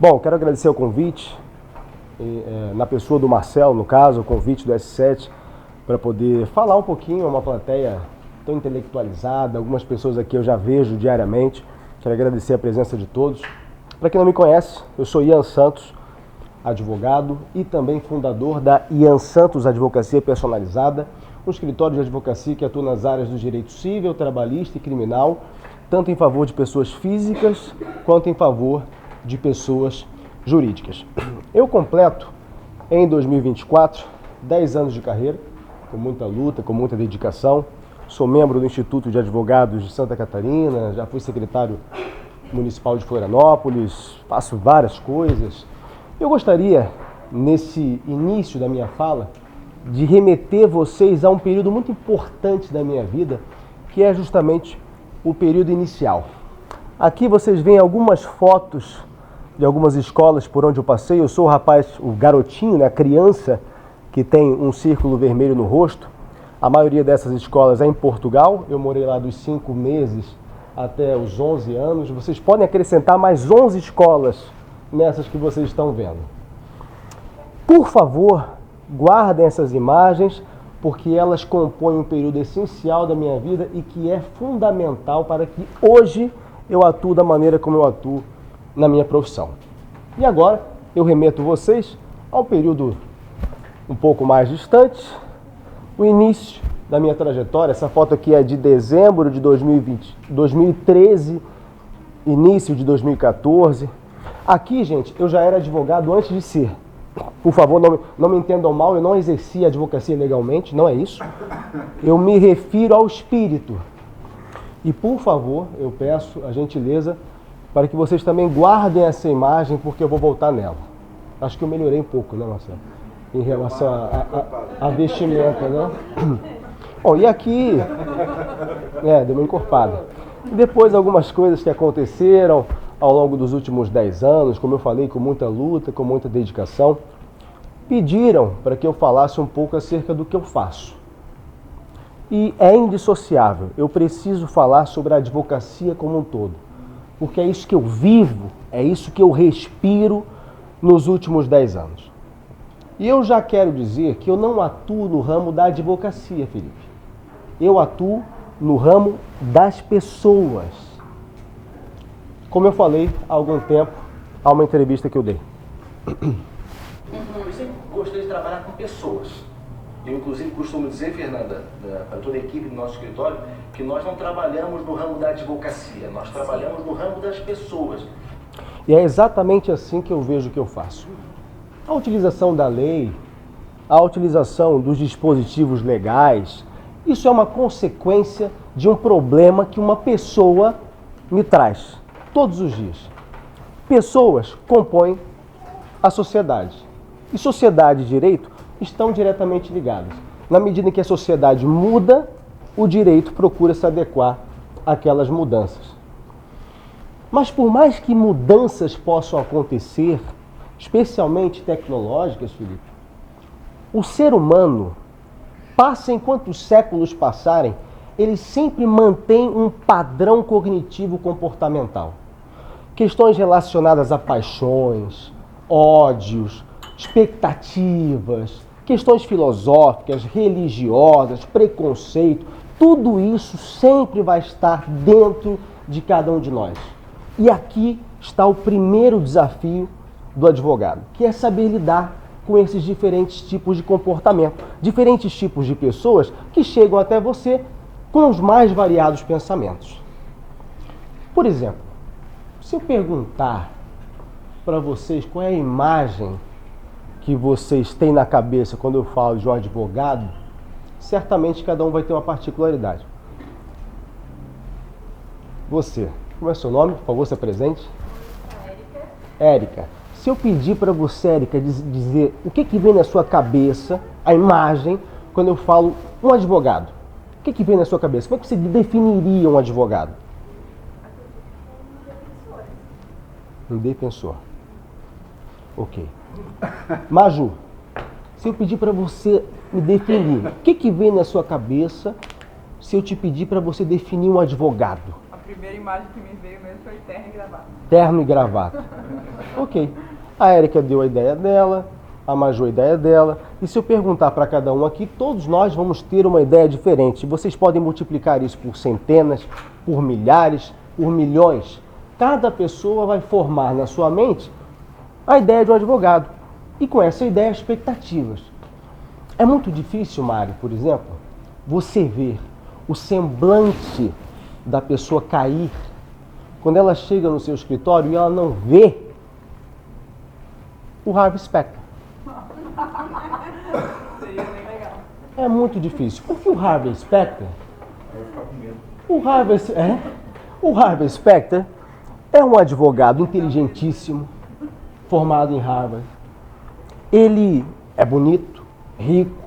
Bom, quero agradecer o convite, na pessoa do Marcel, no caso, o convite do S7, para poder falar um pouquinho a uma plateia tão intelectualizada. Algumas pessoas aqui eu já vejo diariamente. Quero agradecer a presença de todos. Para quem não me conhece, eu sou Ian Santos, advogado e também fundador da Ian Santos Advocacia Personalizada, um escritório de advocacia que atua nas áreas do direito civil, trabalhista e criminal, tanto em favor de pessoas físicas quanto em favor de pessoas jurídicas. Eu completo em 2024 10 anos de carreira, com muita luta, com muita dedicação. Sou membro do Instituto de Advogados de Santa Catarina, já fui secretário municipal de Florianópolis, faço várias coisas. Eu gostaria, nesse início da minha fala, de remeter vocês a um período muito importante da minha vida, que é justamente o período inicial. Aqui vocês veem algumas fotos de algumas escolas por onde eu passei. Eu sou o rapaz, o garotinho, né, a criança que tem um círculo vermelho no rosto. A maioria dessas escolas é em Portugal. Eu morei lá dos 5 meses até os 11 anos. Vocês podem acrescentar mais 11 escolas nessas que vocês estão vendo. Por favor, guardem essas imagens, porque elas compõem um período essencial da minha vida e que é fundamental para que hoje eu atue da maneira como eu atuo na minha profissão. E agora eu remeto vocês a um período um pouco mais distante, o início da minha trajetória. Essa foto aqui é de dezembro de 2013, início de 2014. Aqui, gente, eu já era advogado antes de ser. Por favor, não me entendam mal, eu não exercia advocacia legalmente, não é isso. Eu me refiro ao espírito. E, por favor, eu peço a gentileza para que vocês também guardem essa imagem, porque eu vou voltar nela. Acho que eu melhorei um pouco, né, Marcelo? Em relação à vestimenta, né? Bom, e aqui... deu uma encorpada. E depois algumas coisas que aconteceram ao longo dos últimos 10 anos, como eu falei, com muita luta, com muita dedicação, pediram para que eu falasse um pouco acerca do que eu faço. E é indissociável, eu preciso falar sobre a advocacia como um todo, porque é isso que eu vivo, é isso que eu respiro nos últimos 10 anos. E eu já quero dizer que eu não atuo no ramo da advocacia, Felipe. Eu atuo no ramo das pessoas. Como eu falei há algum tempo, há uma entrevista que eu dei. Eu sempre gostei de trabalhar com pessoas. Eu, inclusive, costumo dizer, Fernanda, para toda a equipe do nosso escritório, que nós não trabalhamos no ramo da advocacia, nós trabalhamos no ramo das pessoas. E é exatamente assim que eu vejo o que eu faço. A utilização da lei, a utilização dos dispositivos legais, isso é uma consequência de um problema que uma pessoa me traz todos os dias. Pessoas compõem a sociedade. E sociedade e direito estão diretamente ligados. Na medida em que a sociedade muda, o direito procura se adequar àquelas mudanças. Mas por mais que mudanças possam acontecer, especialmente tecnológicas, Felipe, o ser humano, passem quantos séculos passarem, ele sempre mantém um padrão cognitivo comportamental. Questões relacionadas a paixões, ódios, expectativas, questões filosóficas, religiosas, preconceito, tudo isso sempre vai estar dentro de cada um de nós. E aqui está o primeiro desafio do advogado, que é saber lidar com esses diferentes tipos de comportamento, diferentes tipos de pessoas que chegam até você com os mais variados pensamentos. Por exemplo, se eu perguntar para vocês qual é a imagem que vocês têm na cabeça quando eu falo de um advogado, certamente cada um vai ter uma particularidade. Você, como é seu nome? Por favor, se apresente. Érica. Se eu pedir para você, Érica, dizer o que vem na sua cabeça, a imagem, quando eu falo um advogado, o que vem na sua cabeça? Como é que você definiria um advogado? Um defensor. Ok. Maju, se eu pedir para você me definir, o que vem na sua cabeça se eu te pedir para você definir um advogado? primeira imagem que me veio mesmo foi terno e gravata. Terno e gravata. Ok. A Érica deu a ideia dela, a Maju a ideia dela. E se eu perguntar para cada um aqui, todos nós vamos ter uma ideia diferente. Vocês podem multiplicar isso por centenas, por milhares, por milhões. Cada pessoa vai formar na sua mente a ideia de um advogado. E com essa ideia, expectativas. É muito difícil, Mário, por exemplo, você ver o semblante da pessoa cair quando ela chega no seu escritório e ela não vê o Harvey Specter. É muito difícil. Porque o Harvey Specter... O Harvey Specter é um advogado inteligentíssimo, formado em Harvard. Ele é bonito, rico,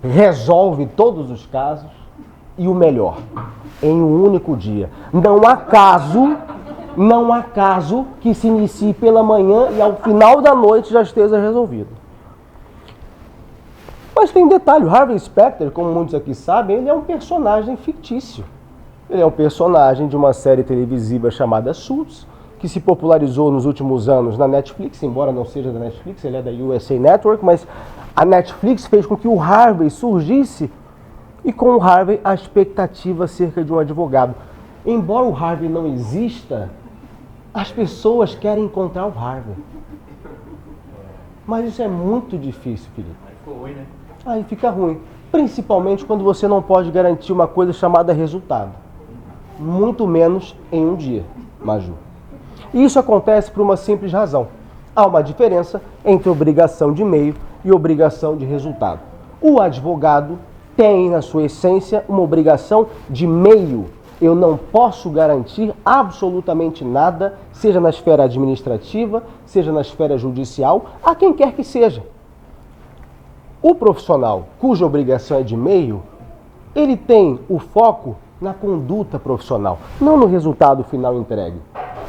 resolve todos os casos e o melhor, em um único dia. Não há caso que se inicie pela manhã e ao final da noite já esteja resolvido. Mas tem um detalhe, o Harvey Specter, como muitos aqui sabem, ele é um personagem fictício. Ele é um personagem de uma série televisiva chamada Suits, que se popularizou nos últimos anos na Netflix, embora não seja da Netflix, ele é da USA Network, mas a Netflix fez com que o Harvey surgisse e com o Harvey a expectativa acerca de um advogado. Embora o Harvey não exista, as pessoas querem encontrar o Harvey. Mas isso é muito difícil, Felipe. Aí ficou ruim, né? Aí fica ruim. Principalmente quando você não pode garantir uma coisa chamada resultado. Muito menos em um dia, Maju. E isso acontece por uma simples razão. Há uma diferença entre obrigação de meio e obrigação de resultado. O advogado tem, na sua essência, uma obrigação de meio. Eu não posso garantir absolutamente nada, seja na esfera administrativa, seja na esfera judicial, a quem quer que seja. O profissional cuja obrigação é de meio, ele tem o foco na conduta profissional, não no resultado final entregue.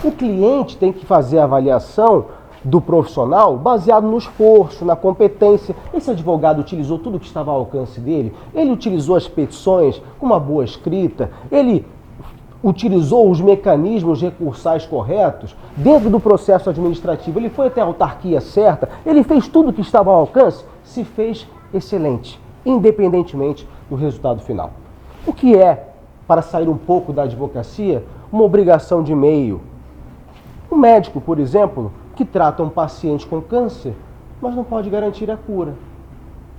O cliente tem que fazer a avaliação do profissional baseado no esforço, na competência. Esse advogado utilizou tudo que estava ao alcance dele, ele utilizou as petições com uma boa escrita, ele utilizou os mecanismos recursais corretos dentro do processo administrativo, ele foi até a autarquia certa, ele fez tudo que estava ao alcance, se fez excelente, independentemente do resultado final. O que é, para sair um pouco da advocacia, uma obrigação de meio? Um médico, por exemplo, que trata um paciente com câncer, mas não pode garantir a cura.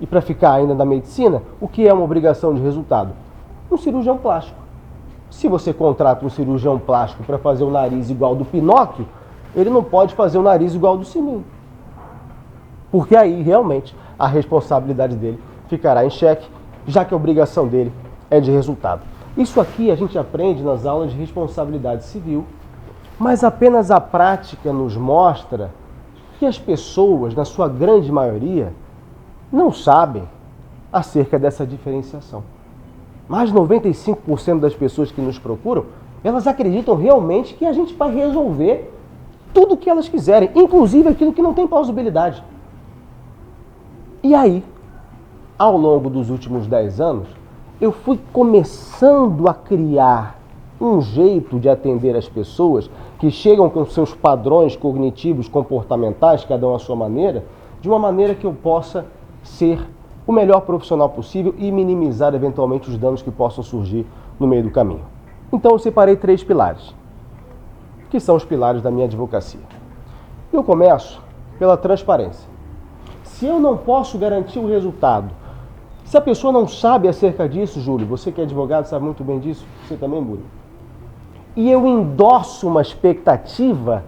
E para ficar ainda na medicina, o que é uma obrigação de resultado? Um cirurgião plástico. Se você contrata um cirurgião plástico para fazer o nariz igual do Pinóquio, ele não pode fazer o nariz igual do Sininho. Porque aí, realmente, a responsabilidade dele ficará em xeque, já que a obrigação dele é de resultado. Isso aqui a gente aprende nas aulas de responsabilidade civil, mas apenas a prática nos mostra que as pessoas, na sua grande maioria, não sabem acerca dessa diferenciação. Mais de 95% das pessoas que nos procuram, elas acreditam realmente que a gente vai resolver tudo o que elas quiserem, inclusive aquilo que não tem plausibilidade. E aí, ao longo dos últimos 10 anos, eu fui começando a criar um jeito de atender as pessoas que chegam com seus padrões cognitivos, comportamentais, cada um à sua maneira, de uma maneira que eu possa ser o melhor profissional possível e minimizar eventualmente os danos que possam surgir no meio do caminho. Então eu separei 3 pilares, que são os pilares da minha advocacia. Eu começo pela transparência. Se eu não posso garantir o resultado, se a pessoa não sabe acerca disso, Júlio, você que é advogado sabe muito bem disso, você também, Júlio, e eu endosso uma expectativa,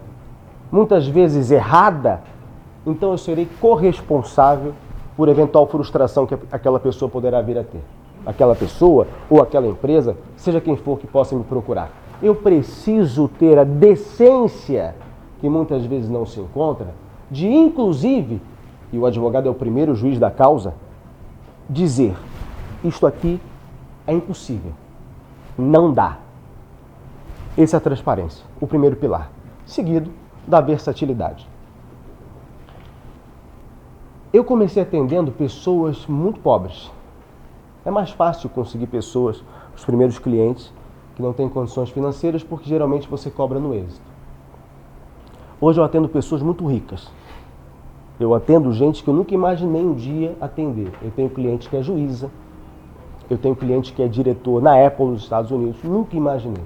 muitas vezes errada, então eu serei corresponsável por eventual frustração que aquela pessoa poderá vir a ter. Aquela pessoa ou aquela empresa, seja quem for que possa me procurar. Eu preciso ter a decência, que muitas vezes não se encontra, de inclusive, e o advogado é o primeiro juiz da causa, dizer, isto aqui é impossível, não dá. Essa é a transparência, o primeiro pilar, seguido da versatilidade. Eu comecei atendendo pessoas muito pobres. É mais fácil conseguir pessoas, os primeiros clientes, que não têm condições financeiras, porque geralmente você cobra no êxito. Hoje eu atendo pessoas muito ricas. Eu atendo gente que eu nunca imaginei um dia atender. Eu tenho cliente que é juíza, eu tenho cliente que é diretor na Apple nos Estados Unidos, nunca imaginei.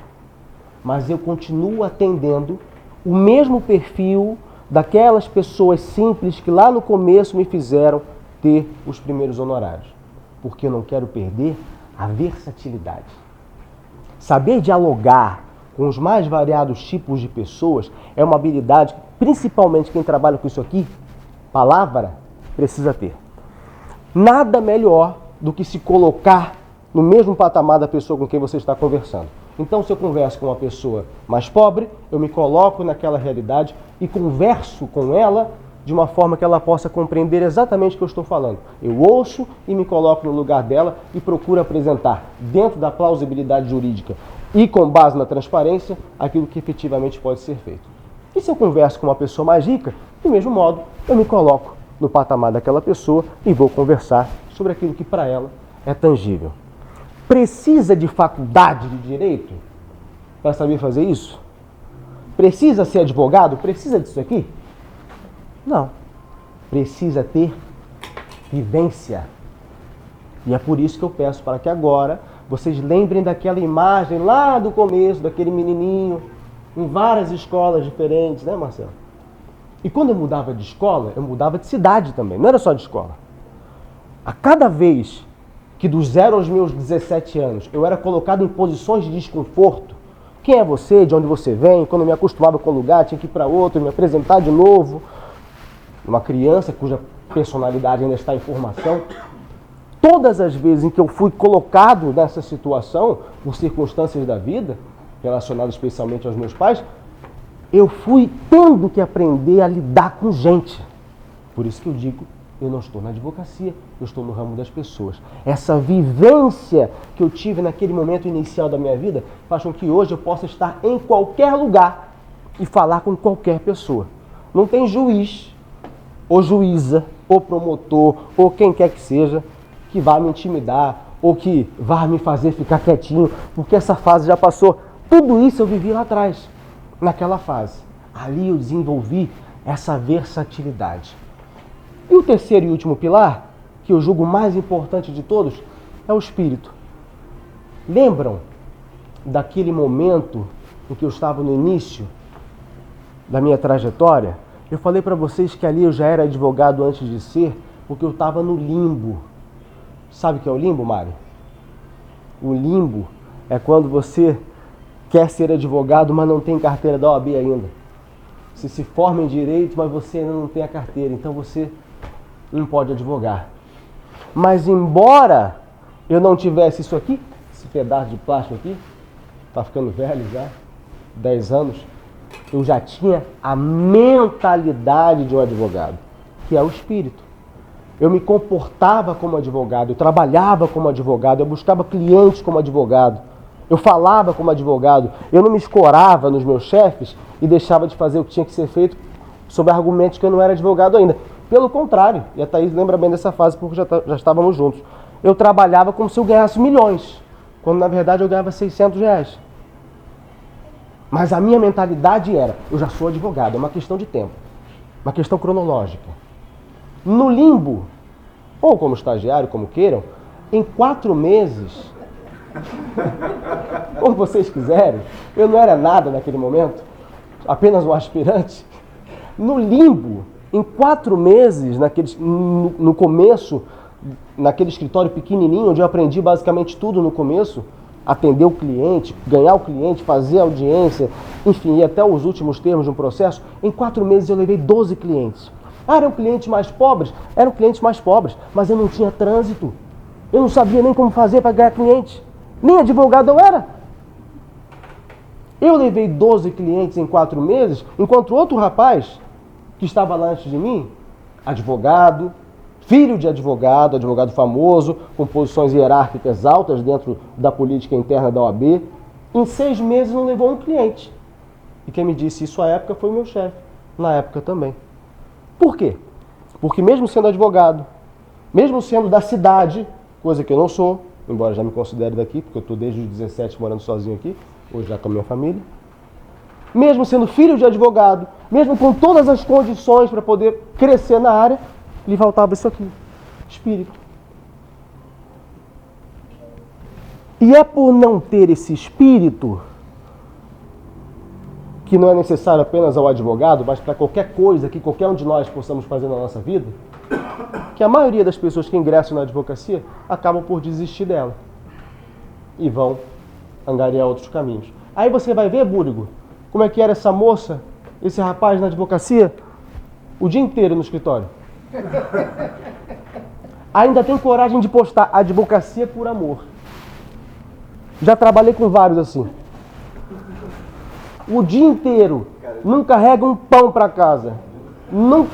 Mas eu continuo atendendo o mesmo perfil daquelas pessoas simples que lá no começo me fizeram ter os primeiros honorários. Porque eu não quero perder a versatilidade. Saber dialogar com os mais variados tipos de pessoas é uma habilidade, principalmente quem trabalha com isso aqui, palavra, precisa ter. Nada melhor do que se colocar no mesmo patamar da pessoa com quem você está conversando. Então, se eu converso com uma pessoa mais pobre, eu me coloco naquela realidade e converso com ela de uma forma que ela possa compreender exatamente o que eu estou falando. Eu ouço e me coloco no lugar dela e procuro apresentar, dentro da plausibilidade jurídica e com base na transparência, aquilo que efetivamente pode ser feito. E se eu converso com uma pessoa mais rica, do mesmo modo, eu me coloco no patamar daquela pessoa e vou conversar sobre aquilo que para ela é tangível. Precisa de faculdade de direito para saber fazer isso? Precisa ser advogado? Precisa disso aqui? Não. Precisa ter vivência. E é por isso que eu peço para que agora vocês lembrem daquela imagem lá do começo, daquele menininho, em várias escolas diferentes, né, Marcelo? E quando eu mudava de escola, eu mudava de cidade também, não era só de escola. A cada vez que dos 0 aos meus 17 anos eu era colocado em posições de desconforto, quem é você, de onde você vem, quando eu me acostumava com um lugar, tinha que ir para outro, me apresentar de novo, uma criança cuja personalidade ainda está em formação, todas as vezes em que eu fui colocado nessa situação, por circunstâncias da vida, relacionadas especialmente aos meus pais, eu fui tendo que aprender a lidar com gente. Por isso que eu digo, eu não estou na advocacia, eu estou no ramo das pessoas. Essa vivência que eu tive naquele momento inicial da minha vida faz com que hoje eu possa estar em qualquer lugar e falar com qualquer pessoa. Não tem juiz, ou juíza, ou promotor, ou quem quer que seja, que vá me intimidar, ou que vá me fazer ficar quietinho, porque essa fase já passou. Tudo isso eu vivi lá atrás, naquela fase. Ali eu desenvolvi essa versatilidade. E o terceiro e último pilar, que eu julgo mais importante de todos, é o espírito. Lembram daquele momento em que eu estava no início da minha trajetória? Eu falei para vocês que ali eu já era advogado antes de ser, porque eu estava no limbo. Sabe o que é o limbo, Mari? O limbo é quando você quer ser advogado, mas não tem carteira da OAB ainda. Você se forma em direito, mas você ainda não tem a carteira, então você não pode advogar. Mas embora eu não tivesse isso aqui, esse pedaço de plástico aqui, tá ficando velho já, 10 anos, eu já tinha a mentalidade de um advogado, que é o espírito. Eu me comportava como advogado, eu trabalhava como advogado, eu buscava clientes como advogado, eu falava como advogado, eu não me escorava nos meus chefes e deixava de fazer o que tinha que ser feito sob argumentos que eu não era advogado ainda. Pelo contrário, e a Thaís lembra bem dessa fase porque já estávamos juntos. Eu trabalhava como se eu ganhasse milhões, quando na verdade eu ganhava R$600. Mas a minha mentalidade era, eu já sou advogado, é uma questão de tempo, uma questão cronológica. No limbo, ou como estagiário, como queiram, em 4 meses, como vocês quiserem, eu não era nada naquele momento, apenas um aspirante. No limbo, em 4 meses, no começo, naquele escritório pequenininho, onde eu aprendi basicamente tudo no começo, atender o cliente, ganhar o cliente, fazer audiência, enfim, e até os últimos termos de um processo, em 4 meses eu levei 12 clientes. Eram clientes mais pobres? Eram clientes mais pobres, mas eu não tinha trânsito. Eu não sabia nem como fazer para ganhar cliente. Nem advogado eu era. Eu levei 12 clientes em 4 meses, enquanto outro rapaz, que estava lá antes de mim, advogado, filho de advogado, advogado famoso, com posições hierárquicas altas dentro da política interna da OAB, em 6 meses não levou um cliente. E quem me disse isso à época foi o meu chefe, na época também. Por quê? Porque mesmo sendo advogado, mesmo sendo da cidade, coisa que eu não sou, embora já me considere daqui, porque eu estou desde os 17 morando sozinho aqui, hoje já com a minha família. Mesmo sendo filho de advogado, mesmo com todas as condições para poder crescer na área, lhe faltava isso aqui, espírito. E é por não ter esse espírito, que não é necessário apenas ao advogado, mas para qualquer coisa que qualquer um de nós possamos fazer na nossa vida, que a maioria das pessoas que ingressam na advocacia acabam por desistir dela e vão angariar outros caminhos. Aí você vai ver, Búrigo, como é que era essa moça, esse rapaz na advocacia, o dia inteiro no escritório. Ainda tem coragem de postar advocacia por amor. Já trabalhei com vários assim. O dia inteiro, não carrega um pão para casa. Não,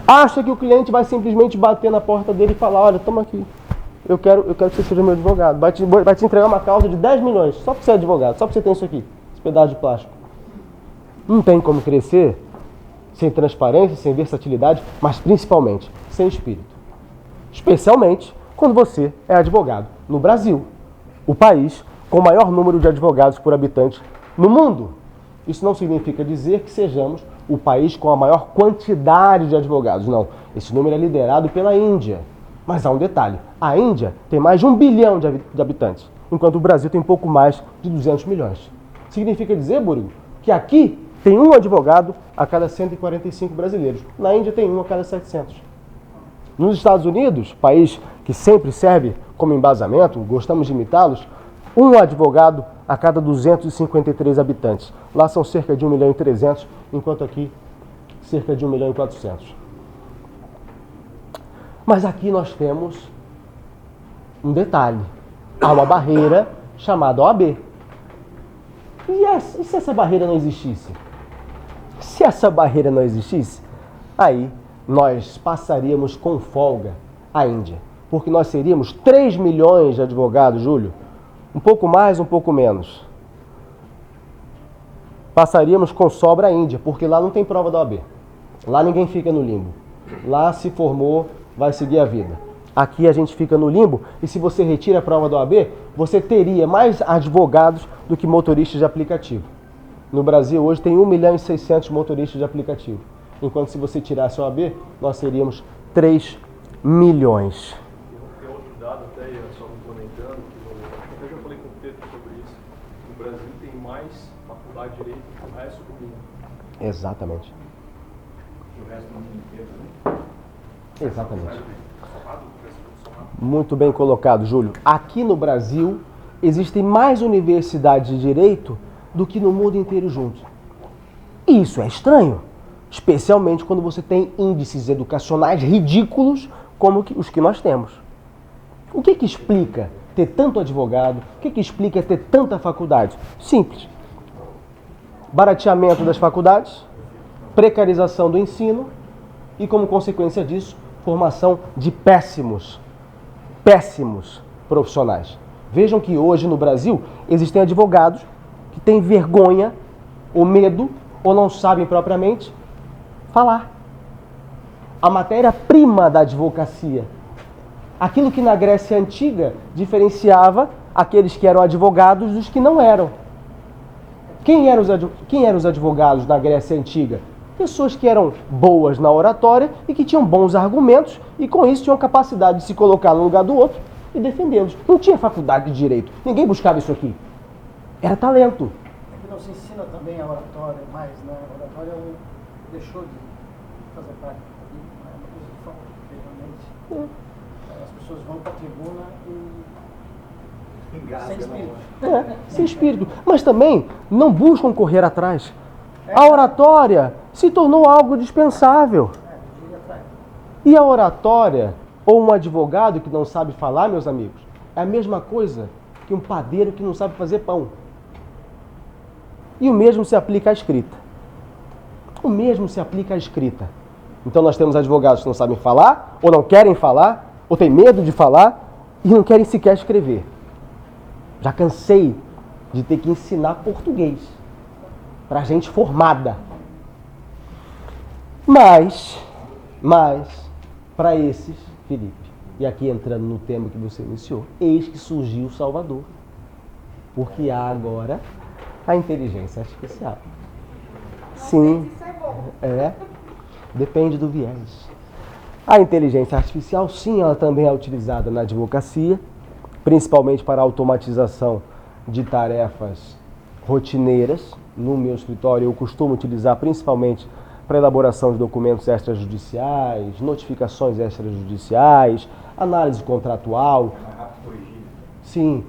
acha que o cliente vai simplesmente bater na porta dele e falar, olha, toma aqui, eu quero que você seja meu advogado. Vai te entregar uma causa de 10 milhões, só porque você é advogado, só porque você tem isso aqui, esse pedaço de plástico. Não tem como crescer sem transparência, sem versatilidade, mas principalmente sem espírito. Especialmente quando você é advogado no Brasil, o país com o maior número de advogados por habitante no mundo. Isso não significa dizer que sejamos o país com a maior quantidade de advogados. Não, esse número é liderado pela Índia. Mas há um detalhe, a Índia tem mais de 1 bilhão de habitantes, enquanto o Brasil tem pouco mais de 200 milhões. Significa dizer, Búrigo, que aqui tem um advogado a cada 145 brasileiros. Na Índia tem um a cada 700. Nos Estados Unidos, país que sempre serve como embasamento, gostamos de imitá-los, um advogado a cada 253 habitantes. Lá são cerca de 1 milhão e 300, enquanto aqui cerca de 1 milhão e 400. Mas aqui nós temos um detalhe. Há uma barreira chamada OAB. E se essa barreira não existisse? Se essa barreira não existisse, aí nós passaríamos com folga a Índia. Porque nós seríamos 3 milhões de advogados, Júlio. Um pouco mais, um pouco menos. Passaríamos com sobra a Índia, porque lá não tem prova da OAB. Lá ninguém fica no limbo. Lá se formou, vai seguir a vida. Aqui a gente fica no limbo e se você retira a prova da OAB, você teria mais advogados do que motoristas de aplicativo. No Brasil hoje tem 1 milhão e 600 motoristas de aplicativo. Enquanto se você tirasse a OAB, nós seríamos 3 milhões. Tem outro dado até, só complementando, que eu já falei com o Pedro sobre isso. No Brasil tem mais faculdade de direito que o resto do mundo. Exatamente. O resto do mundo inteiro, né? Exatamente. Muito bem colocado, Júlio. Aqui no Brasil existem mais universidades de direito do que no mundo inteiro juntos. E isso é estranho, especialmente quando você tem índices educacionais ridículos como os que nós temos. O que explica ter tanto advogado? O que explica ter tanta faculdade? Simples. Barateamento das faculdades, precarização do ensino e, como consequência disso, formação de péssimos profissionais. Vejam que hoje no Brasil existem advogados que têm vergonha ou medo ou não sabem propriamente falar. A matéria-prima da advocacia, aquilo que na Grécia Antiga diferenciava aqueles que eram advogados dos que não eram. Quem eram os advogados na Grécia Antiga? Pessoas que eram boas na oratória e que tinham bons argumentos e com isso tinham capacidade de se colocar no lugar do outro e defendê-los. Não tinha faculdade de direito, ninguém buscava isso aqui. Era talento. É que não se ensina também a oratória mais, né? A oratória deixou de fazer parte da vida, é uma coisa que falta, realmente. As pessoas vão para a tribuna e sem espírito. Sem espírito. Mas também não buscam correr atrás. A oratória se tornou algo dispensável. E a oratória, ou um advogado que não sabe falar, meus amigos, é a mesma coisa que um padeiro que não sabe fazer pão. E o mesmo se aplica à escrita. O mesmo se aplica à escrita. Então nós temos advogados que não sabem falar, ou não querem falar, ou têm medo de falar, e não querem sequer escrever. Já cansei de ter que ensinar português para gente formada. Mas, para esses, Felipe, E aqui entrando no tema que você iniciou, eis que surgiu o Salvador. Porque há agora a inteligência artificial. Sim, Isso é bom. depende do viés. A inteligência artificial, sim, ela também é utilizada na advocacia, principalmente para a automatização de tarefas rotineiras. No meu escritório, eu costumo utilizar principalmente para elaboração de documentos extrajudiciais, notificações extrajudiciais, análise contratual. Sim,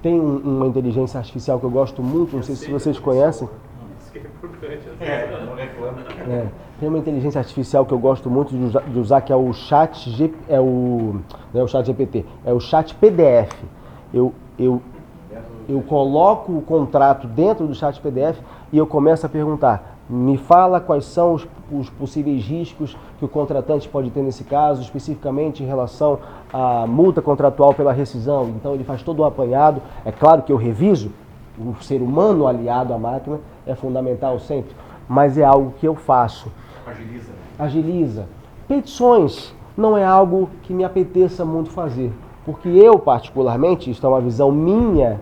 tem uma inteligência artificial que eu gosto muito, não sei se vocês conhecem. Isso que é importante. Não reclama. Tem uma inteligência artificial que eu gosto muito de usar, que é o chat, não é o chat GPT, é o chat PDF. Eu coloco o contrato dentro do chat PDF e eu começo a perguntar, me fala quais são os possíveis riscos que o contratante pode ter nesse caso, especificamente em relação à multa contratual pela rescisão. Então ele faz todo o apanhado. É claro que eu reviso, o ser humano aliado à máquina é fundamental sempre, mas é algo que eu faço. Agiliza. Agiliza. Petições não é algo que me apeteça muito fazer, porque eu particularmente, isso é uma visão minha,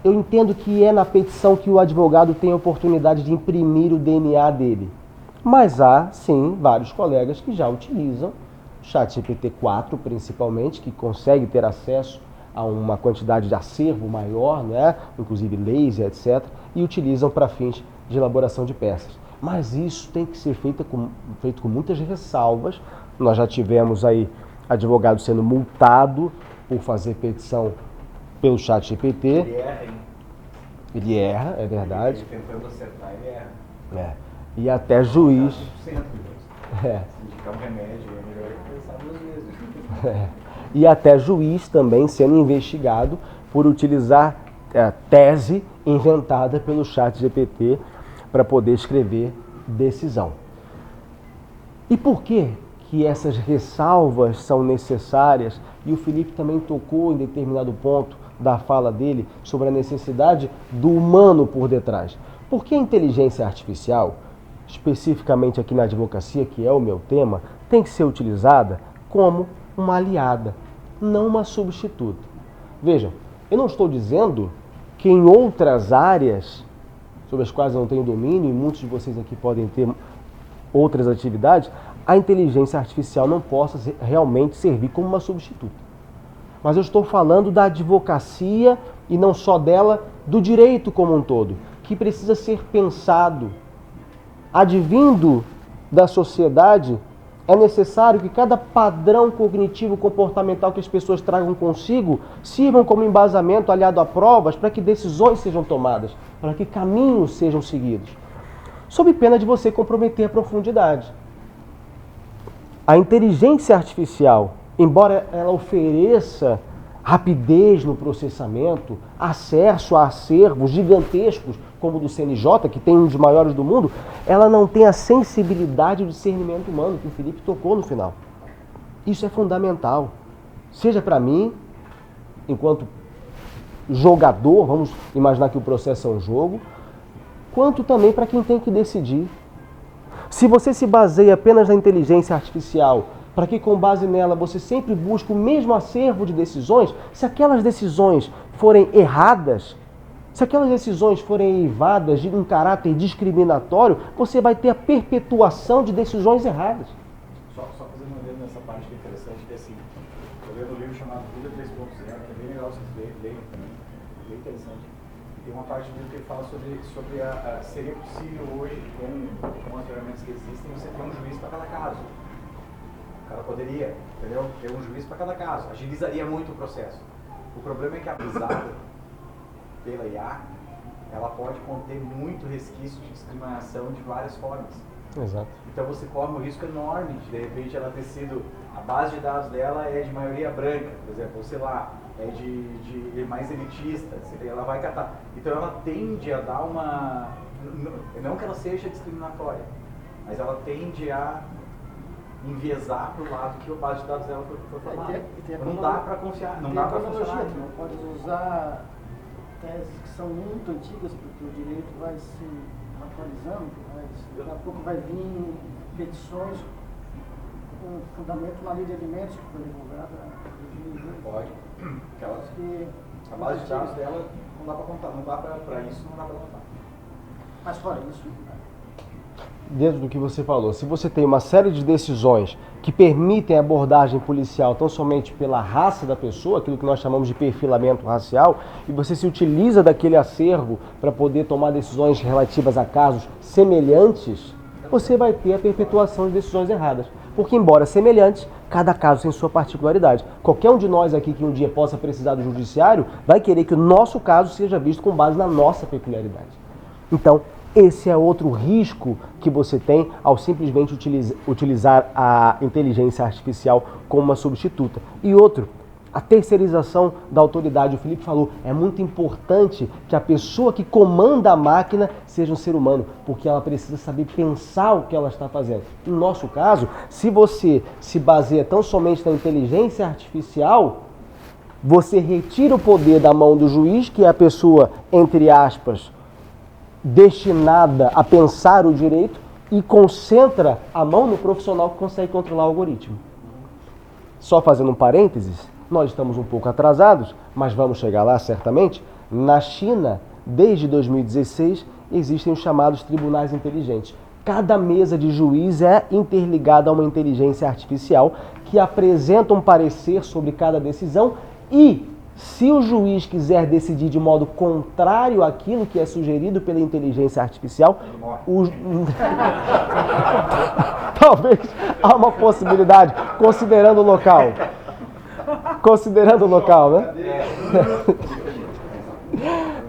eu entendo que é na petição que o advogado tem a oportunidade de imprimir o DNA dele. Mas há, sim, vários colegas que já utilizam o ChatGPT-4, principalmente, que consegue ter acesso a uma quantidade de acervo maior, né? Inclusive leis, etc., e utilizam para fins de elaboração de peças. Mas isso tem que ser feito com muitas ressalvas. Nós já tivemos aí advogado sendo multado por fazer petição pelo ChatGPT. Ele erra, hein? Ele erra, é verdade. Ele tentando acertar, ele erra. E até juiz. 100%. Se indicar um remédio, é melhor ele pensar 2 vezes. E até juiz também sendo investigado por utilizar a tese inventada pelo ChatGPT para poder escrever decisão. E por que essas ressalvas são necessárias? E o Felipe também tocou em determinado ponto da fala dele sobre a necessidade do humano por detrás. Porque a inteligência artificial, especificamente aqui na advocacia, que é o meu tema, tem que ser utilizada como uma aliada, não uma substituta. Vejam, eu não estou dizendo que em outras áreas, sobre as quais eu não tenho domínio, e muitos de vocês aqui podem ter outras atividades, a inteligência artificial não possa realmente servir como uma substituta. Mas eu estou falando da advocacia, e não só dela, do direito como um todo, que precisa ser pensado. Advindo da sociedade, é necessário que cada padrão cognitivo comportamental que as pessoas tragam consigo sirvam como embasamento aliado a provas para que decisões sejam tomadas, para que caminhos sejam seguidos, sob pena de você comprometer a profundidade. A inteligência artificial, embora ela ofereça rapidez no processamento, acesso a acervos gigantescos, como o do CNJ, que tem um dos maiores do mundo, ela não tem a sensibilidade e o discernimento humano, que o Felipe tocou no final. Isso é fundamental. Seja para mim, enquanto jogador, vamos imaginar que o processo é um jogo, quanto também para quem tem que decidir. Se você se baseia apenas na inteligência artificial, para que com base nela você sempre busque o mesmo acervo de decisões, se aquelas decisões forem erradas, se aquelas decisões forem eivadas de um caráter discriminatório, você vai ter a perpetuação de decisões erradas. Só fazendo uma vez nessa parte que é interessante, que é assim, eu lendo um livro chamado Vida 3.0, que é bem legal vocês lerem também, bem interessante. E tem uma parte do livro que ele fala sobre seria possível hoje, com as ferramentas que existem, você ter um juiz para cada caso. O cara poderia, entendeu? Ter um juiz para cada caso. Agilizaria muito o processo. O problema é que a abusada pela IA, ela pode conter muito resquício de discriminação de várias formas. Exato. Então você corre um risco enorme de repente ela ter sido, a base de dados dela é de maioria branca, por exemplo, ou sei lá, é de mais elitista, ela vai catar. Então ela tende a dar uma, não que ela seja discriminatória, mas ela tende a enviesar para o lado que a base de dados dela foi formada. Não dá para confiar, não dá para funcionar. Tu não pode usar teses que são muito antigas, porque o direito vai se atualizando, daqui a pouco vai vir petições com fundamento na lei de alimentos que foi divulgada em 2018. Pode. Aquelas Que, a base de dados dela não dá para contar, não dá para isso, não dá para contar. mas fora isso, Dentro do que você falou, se você tem uma série de decisões que permitem a abordagem policial tão somente pela raça da pessoa, aquilo que nós chamamos de perfilamento racial, e você se utiliza daquele acervo para poder tomar decisões relativas a casos semelhantes, você vai ter a perpetuação de decisões erradas. Porque, embora semelhantes, cada caso tem sua particularidade. Qualquer um de nós aqui que um dia possa precisar do judiciário vai querer que o nosso caso seja visto com base na nossa peculiaridade. Então, esse é outro risco que você tem ao simplesmente utilizar a inteligência artificial como uma substituta. E outro, a terceirização da autoridade. O Felipe falou, é muito importante que a pessoa que comanda a máquina seja um ser humano, porque ela precisa saber pensar o que ela está fazendo. No nosso caso, se você se baseia tão somente na inteligência artificial, você retira o poder da mão do juiz, que é a pessoa, entre aspas, destinada a pensar o direito, e concentra a mão no profissional que consegue controlar o algoritmo. Só fazendo um parênteses, nós estamos um pouco atrasados, mas vamos chegar lá certamente. Na China, desde 2016, existem os chamados tribunais inteligentes. Cada mesa de juiz é interligada a uma inteligência artificial que apresenta um parecer sobre cada decisão e, se o juiz quiser decidir de modo contrário àquilo que é sugerido pela inteligência artificial, talvez há uma possibilidade, considerando o local. Considerando o local, né?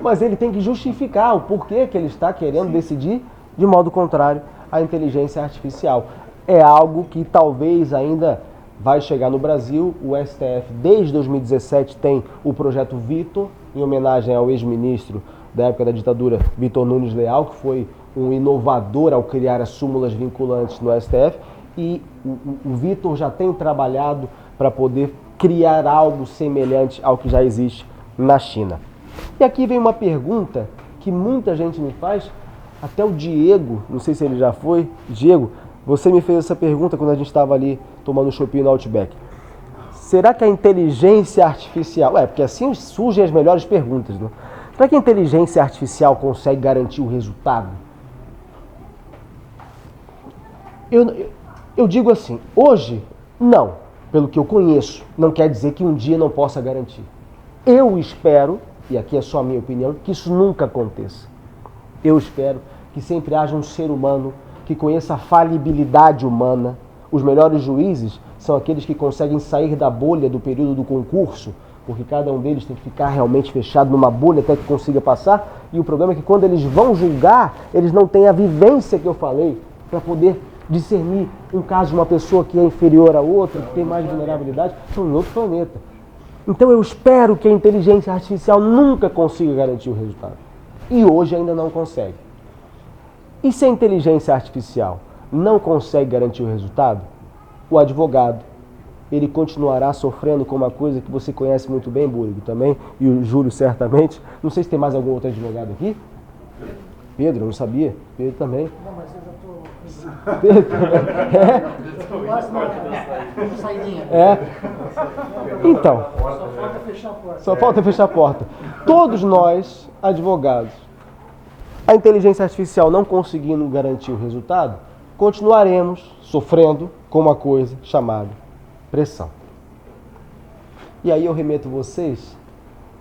Mas ele tem que justificar o porquê que ele está querendo decidir de modo contrário à inteligência artificial. É algo que talvez ainda vai chegar no Brasil. O STF, desde 2017, tem o projeto Vitor, em homenagem ao ex-ministro da época da ditadura, Vitor Nunes Leal, que foi um inovador ao criar as súmulas vinculantes no STF. E o Vitor já tem trabalhado para poder criar algo semelhante ao que já existe na China. E aqui vem uma pergunta que muita gente me faz, até o Diego, não sei se ele já foi. Diego, você me fez essa pergunta quando a gente estava ali tomando choppinho no Outback. Será que a inteligência artificial... porque assim surgem as melhores perguntas, né? Será que a inteligência artificial consegue garantir o resultado? Eu digo assim, hoje, não. Pelo que eu conheço, não quer dizer que um dia não possa garantir. Eu espero, e aqui é só a minha opinião, que isso nunca aconteça. Eu espero que sempre haja um ser humano que conheça a falibilidade humana. Os melhores juízes são aqueles que conseguem sair da bolha do período do concurso, porque cada um deles tem que ficar realmente fechado numa bolha até que consiga passar. E o problema é que quando eles vão julgar, eles não têm a vivência que eu falei para poder discernir um caso de uma pessoa que é inferior a outra, que tem mais vulnerabilidade, são em outro planeta. Então eu espero que a inteligência artificial nunca consiga garantir o resultado. E hoje ainda não consegue. E se a inteligência artificial não consegue garantir o resultado, o advogado, ele continuará sofrendo com uma coisa que você conhece muito bem, Búrigo, também, e o Júlio certamente. Não sei se tem mais algum outro advogado aqui. Pedro, eu não sabia. Pedro também. não, mas eu já estou Pedro também. quase na saidinha. Então, Só falta fechar a porta. só falta fechar a porta. Todos nós, advogados, a inteligência artificial não conseguindo garantir o resultado, continuaremos sofrendo com uma coisa chamada pressão. E aí eu remeto vocês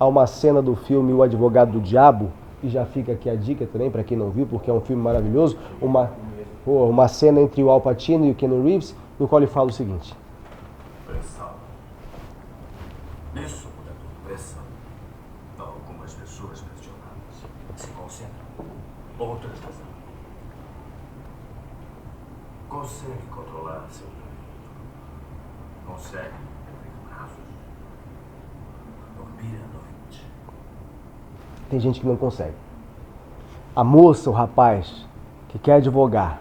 a uma cena do filme O Advogado do Diabo, e já fica aqui a dica também para quem não viu, porque é um filme maravilhoso, uma cena entre o Al Pacino e o Keanu Reeves, no qual ele fala o seguinte: pressão. Isso muda tudo, pressão. Algumas pessoas pressionadas se concentram, outras desabam. Consegue controlar seu movimento. Consegue abrir braços. Dormir à noite. tem gente que não consegue. A moça, o rapaz, que quer advogar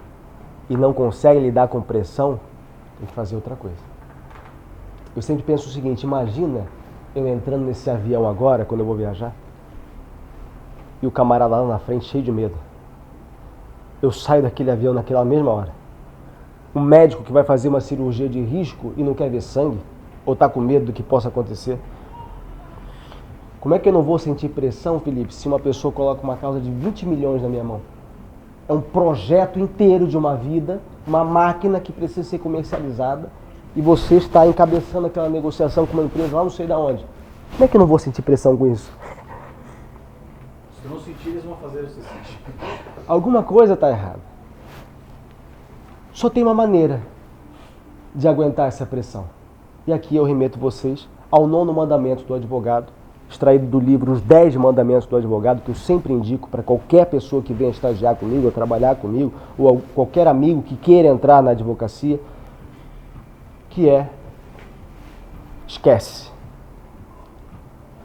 e não consegue lidar com pressão, tem que fazer outra coisa. Eu sempre penso o seguinte: imagina eu entrando nesse avião agora, quando eu vou viajar, e o camarada lá na frente cheio de medo. Eu saio daquele avião naquela mesma hora. um médico que vai fazer uma cirurgia de risco e não quer ver sangue? Ou está com medo do que possa acontecer? Como é que eu não vou sentir pressão, Felipe, se uma pessoa coloca uma causa de 20 milhões na minha mão? É um projeto inteiro de uma vida, uma máquina que precisa ser comercializada e você está encabeçando aquela negociação com uma empresa lá não sei de onde. Como é que eu não vou sentir pressão com isso? Se não sentir, eles vão fazer você sentir. Alguma coisa está errada. Só tem uma maneira de aguentar essa pressão. E aqui eu remeto vocês ao 9º mandamento do advogado, extraído do livro Os 10 Mandamentos do Advogado, que eu sempre indico para qualquer pessoa que venha estagiar comigo, ou trabalhar comigo, ou qualquer amigo que queira entrar na advocacia, que é: esquece.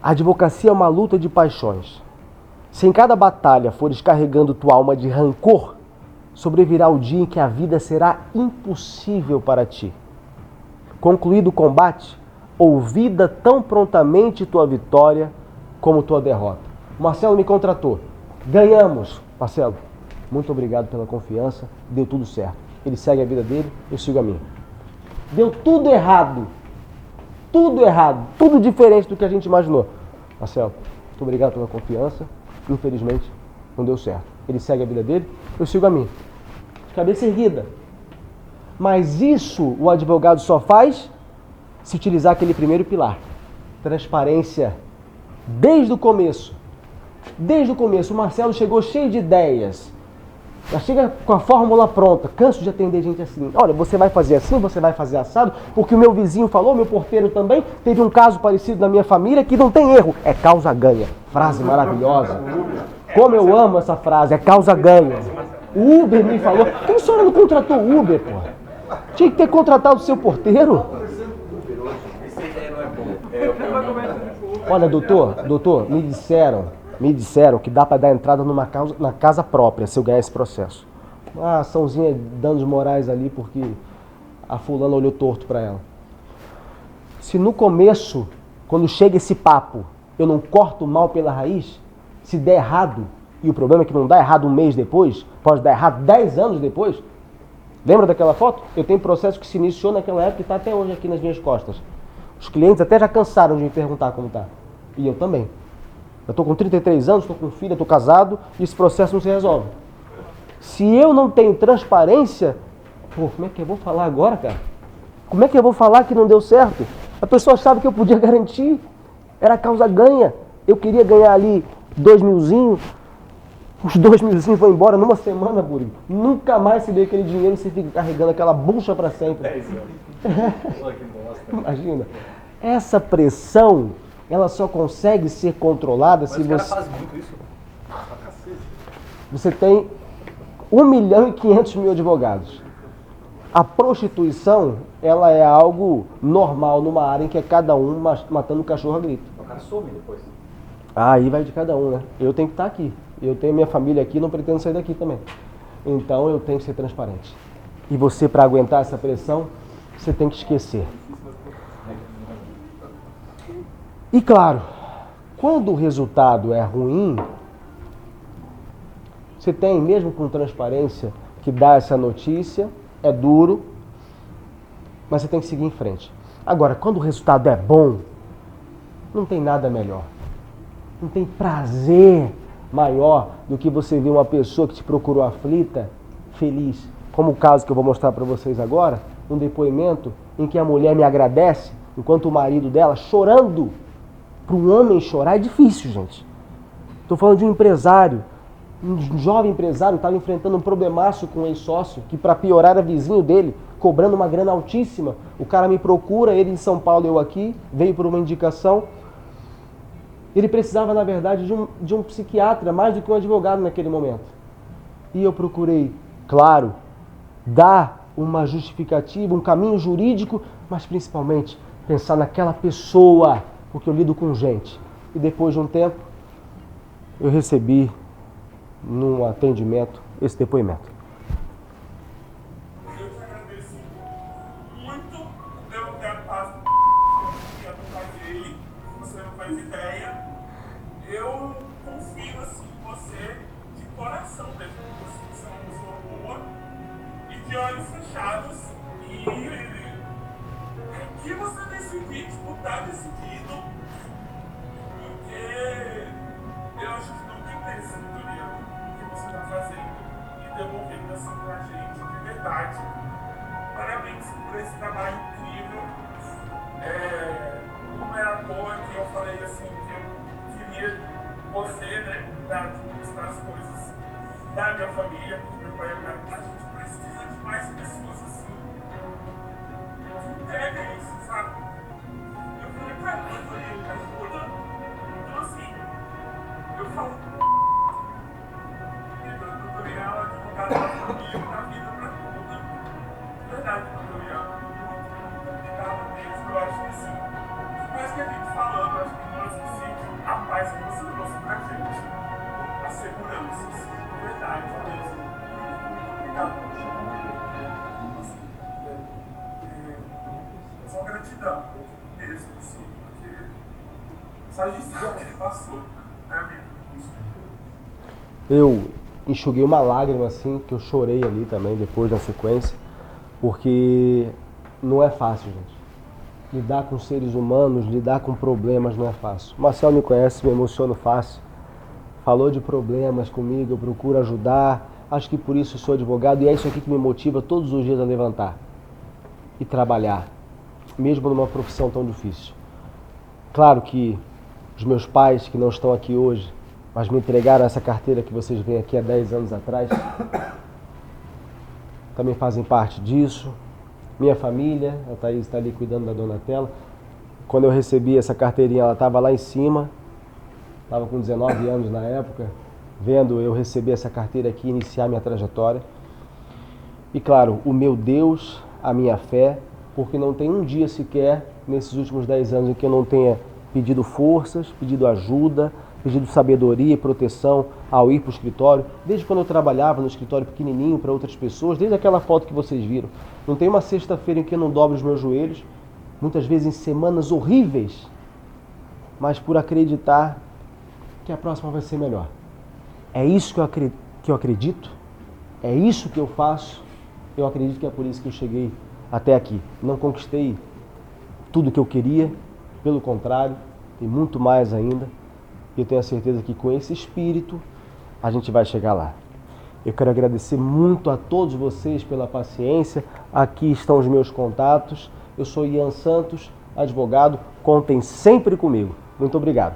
A advocacia é uma luta de paixões. Se em cada batalha fores carregando tua alma de rancor, sobrevirá o dia em que a vida será impossível para ti. Concluído o combate, ouvida tão prontamente tua vitória como tua derrota. O Marcelo me contratou. Ganhamos. Marcelo, muito obrigado pela confiança. Deu tudo certo. Ele segue a vida dele, eu sigo a minha. Deu tudo errado. Tudo errado. Tudo diferente do que a gente imaginou. Marcelo, muito obrigado pela confiança. Infelizmente, não deu certo. Ele segue a vida dele, eu sigo a minha. De cabeça erguida. Mas isso o advogado só faz se utilizar aquele primeiro pilar. Transparência. Desde o começo. Desde o começo. O Marcelo chegou cheio de ideias. Já chega com a fórmula pronta. Canso de atender gente assim. Olha, você vai fazer assim, você vai fazer assado, porque o meu vizinho falou, meu porteiro também, teve um caso parecido na minha família que não tem erro. É causa ganha. Frase maravilhosa. Como eu amo essa frase. É causa ganha. O Uber me falou. Por que a senhora não contratou o Uber, pô? Tinha que ter contratado o seu porteiro. Olha, doutor, me disseram que dá para dar entrada na casa própria se eu ganhar esse processo. Uma açãozinha de danos morais ali porque a fulana olhou torto para ela. Se no começo, quando chega esse papo, eu não corto mal pela raiz, se der errado, e o problema é que não dá errado um mês depois, pode dar errado 10 anos depois. Lembra daquela foto? Eu tenho processo que se iniciou naquela época e está até hoje aqui nas minhas costas. Os clientes até já cansaram de me perguntar como está. E eu também. Eu estou com 33 anos, estou com filha, estou casado e esse processo não se resolve. Se eu não tenho transparência, pô, como é que eu vou falar agora, cara? Como é que eu vou falar que não deu certo? A pessoa sabe que eu podia garantir. Era causa ganha. Eu queria ganhar ali 2 milzinho. Os 2 milzinhos vão embora numa semana, Buri. Nunca mais se vê aquele dinheiro e você fica carregando aquela bucha para sempre. Imagina. Essa pressão, ela só consegue ser controlada se você... faz muito isso. Você tem 1.500.000 advogados. A prostituição, ela é algo normal numa área em que é cada um matando o cachorro a grito. O cara some depois. Aí vai de cada um, né? Eu tenho que estar aqui. Eu tenho minha família aqui, não pretendo sair daqui também. Então eu tenho que ser transparente. E você, para aguentar essa pressão, você tem que esquecer. E claro, quando o resultado é ruim, você tem, mesmo com transparência, que dar essa notícia, é duro, mas você tem que seguir em frente. Agora, quando o resultado é bom, não tem nada melhor. Não tem prazer maior do que você ver uma pessoa que te procurou aflita, feliz. Como o caso que eu vou mostrar para vocês agora, um depoimento em que a mulher me agradece, enquanto o marido dela, chorando. Para um homem chorar é difícil, gente. Estou falando de um empresário, um jovem empresário estava enfrentando um problemaço com um ex-sócio, que para piorar era vizinho dele, cobrando uma grana altíssima. O cara me procura, ele em São Paulo, eu aqui, veio por uma indicação. Ele precisava, na verdade, de um psiquiatra, mais do que um advogado naquele momento. E eu procurei, claro, dar uma justificativa, um caminho jurídico, mas principalmente pensar naquela pessoa, porque eu lido com gente. E depois de um tempo, eu recebi, num atendimento, esse depoimento. Eu te agradeço muito pelo que a paz que eu fazer, você não faz ideia. Eu confio assim em você de coração, mesmo que você é uma pessoa boa e de olhos fechados e que você decidir, tipo, tá decidido, porque eu acho que não tem preço, Juliano, o que você tá fazendo e devolvendo assim pra gente, de verdade. Parabéns por esse trabalho incrível. Não é à toa que eu falei assim, que eu queria você, né, dar as coisas da minha família, porque meu pai é cara, a gente precisa de mais pessoas assim. Entrega isso, sabe? Eu falei, cara, eu falei, ajuda. Então assim, eu falo, doutor Ian, advogado da família, da vida pra tudo. Verdade, doutor Ian, muito complicado mesmo, eu acho que assim, mais que a gente falando, eu acho que nós que a paz que você trouxe pra gente, a segurança, assim, verdade mesmo, muito complicado. Só gratidão mesmo, assim, porque só de saber que ele passou, né, amigo? Eu enxuguei uma lágrima assim, que eu chorei ali também depois na sequência, porque não é fácil, gente. Lidar com seres humanos, lidar com problemas não é fácil. O Marcel me conhece, me emociono fácil. Falou de problemas comigo, eu procuro ajudar. Acho que por isso eu sou advogado e é isso aqui que me motiva todos os dias a levantar e trabalhar, mesmo numa profissão tão difícil. Claro que os meus pais, que não estão aqui hoje, mas me entregaram essa carteira que vocês veem aqui há 10 anos atrás, também fazem parte disso. Minha família, a Thaís está ali cuidando da Donatella. Quando eu recebi essa carteirinha, ela estava lá em cima, estava com 19 anos na época, vendo eu receber essa carteira aqui e iniciar minha trajetória. E claro, o meu Deus, a minha fé, porque não tem um dia sequer, nesses últimos 10 anos, em que eu não tenha pedido forças, pedido ajuda, pedido sabedoria e proteção ao ir para o escritório. Desde quando eu trabalhava no escritório pequenininho para outras pessoas, desde aquela foto que vocês viram. Não tem uma sexta-feira em que eu não dobro os meus joelhos, muitas vezes em semanas horríveis, mas por acreditar que a próxima vai ser melhor. É isso que eu acredito, é isso que eu faço, eu acredito que é por isso que eu cheguei até aqui. Não conquistei tudo que eu queria, pelo contrário, tem muito mais ainda. E eu tenho a certeza que com esse espírito a gente vai chegar lá. Eu quero agradecer muito a todos vocês pela paciência. Aqui estão os meus contatos. Eu sou Ian Santos, advogado. Contem sempre comigo. Muito obrigado.